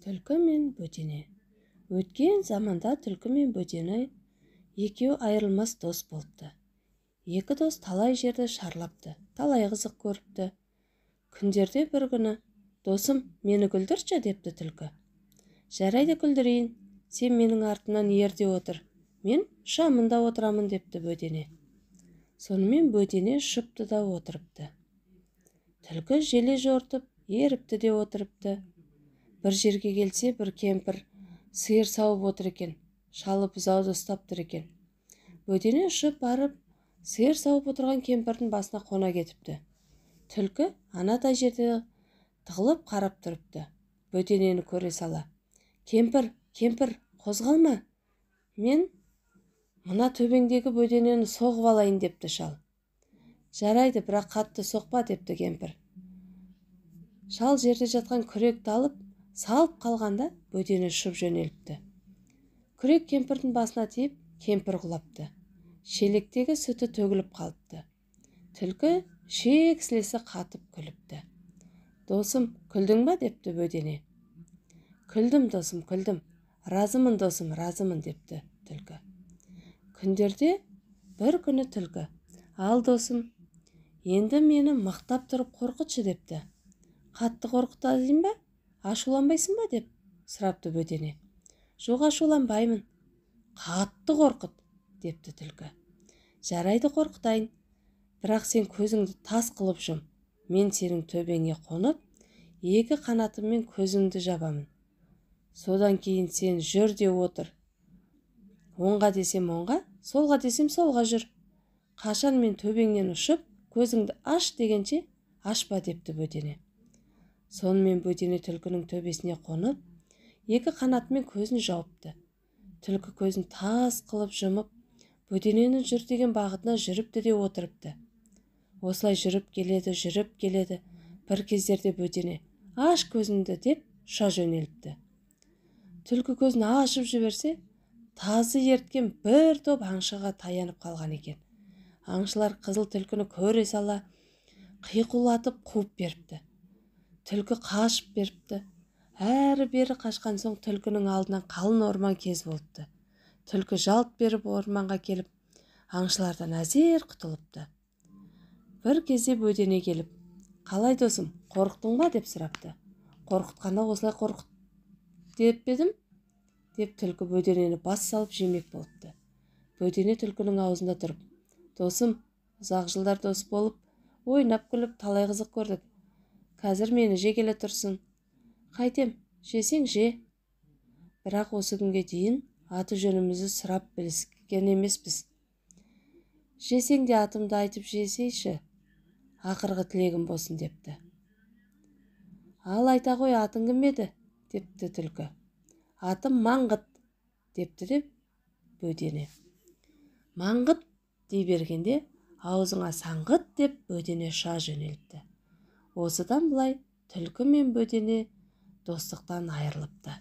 Түлкі мен бөтене. Өткен заманда түлкі мен бөтені екеуі айырылмас дос болыпты. Екі дос талай жерді шарлапты, талай қызық көріпті. Күндерде бір күні, «Досым, мені күлдірші» депті түлкі. «Жарайды, күлдірейін, сен менің артымнан ерде отыр, мен шамында отырамын» депті бөтене. Сонымен бөтене шыпты да отырыпты. Түлкі желе жортып, еріпті де отырыпты. Бір жерге келсе, бір кемпір сиыр сауып отыр екен, шалы бұзауды ұстап тұр екен. Бөтене ұшып барып, сиыр сауып отырған кемпірдің басына қона кетіпті. Түлкі анадай жерде тығылып қарап тұрыпты. Бөтенені көре сала: «Кемпір, кемпір, қозғалма, мен мына төбеңдегі бөтенені соғып алайын» депті шал. «Жарайды, бірақ қатты соқпа» депті кемпір. Шал жерде жатқан күректі алып, салып қалғанда бөтені ұшып жөнеліпті. Күрек кемпірдің басына тиіп, кемпір құлапты. Шелектегі сүті төгіліп қалыпты. Түлкі шек-сілесі қатып күліпті. «Досым, күлдің ба?» депті бөтене. «Күлдім, досым, күлдім. Разымын, досым, разымын» депті түлкі. Күндерде бір күні түлкі: «Ал, досым, енді мені мақтап тұрып қорқытшы» депті. «Қатты қорқытайын ба? Ашуланбайсың ба?» деп сұрапты бөтене. «Жоқ, ашуланбаймын. Қатты қорқыт» депті түлкі. «Жарайды, қорқытайын. Бірақ сен көзіңді тас қылып жұм. Мен сенің төбеңе қонып, екі қанатыммен көзіңді жабамын. Содан кейін сен жүр де отыр. Оңға десем оңға, солға десем солға жүр. Қашан мен төбеңнен ұшып, көзіңді аш дегенше ашпа» депті бөтене. Сонымен бөтене түлкінің төбесіне қонып, екі қанатымен көзін жауыпты. Түлкі көзін тас қылып жұмып, бөтененің жүр деген бағытына жүріпті де отырыпты. Осылай жүріп келеді. Бір кездерде бөтене: «Аш көзіңді» деп ұша жөнеліпті. Түлкі көзін ашып жіберсе, тазы ерткен бір топ аңшыға таянып қалған екен. Аңшылар қызыл түлкіні көре сала қиқулатып қуып беріпті. Түлкі қашып беріпті. Әрі-бері қашқан соң түлкінің алдынан қалың орман кез болыпты. Түлкі жалт беріп орманға келіп, аңшылардан әзер құтылыпты. Бір кезде бөтене келіп: «Қалай, досым, қорықтың ба?» деп сұрапты. «Қорқытқанда осылай қорқыт деп едім» деп түлкі бөтенені бас салып жемек болыпты. Бөтене түлкінің аузында тұрып: «Досым, ұзақ жылдар дос болып, ойнап күліп талай қызық көрдік. Қазір мені жегелі тұрсын. Қайтем, жесең же. Бірақ осы күнге дейін аты жөнімізді сұрап біліскен емеспіз. Жесең де атымды айтып жесейші, ақырғы тілегім болсын» депті. «Ал, айта ғой, атың кім еді?» депті түлкі. «Атым Маңғыт» депті деп бөтене. «Маңғыт» дей бергенде, аузыңа саңғыт деп бөтене ұша жөнеліпті. Осыдан былай түлкі мен бөтене достықтан айырылыпты.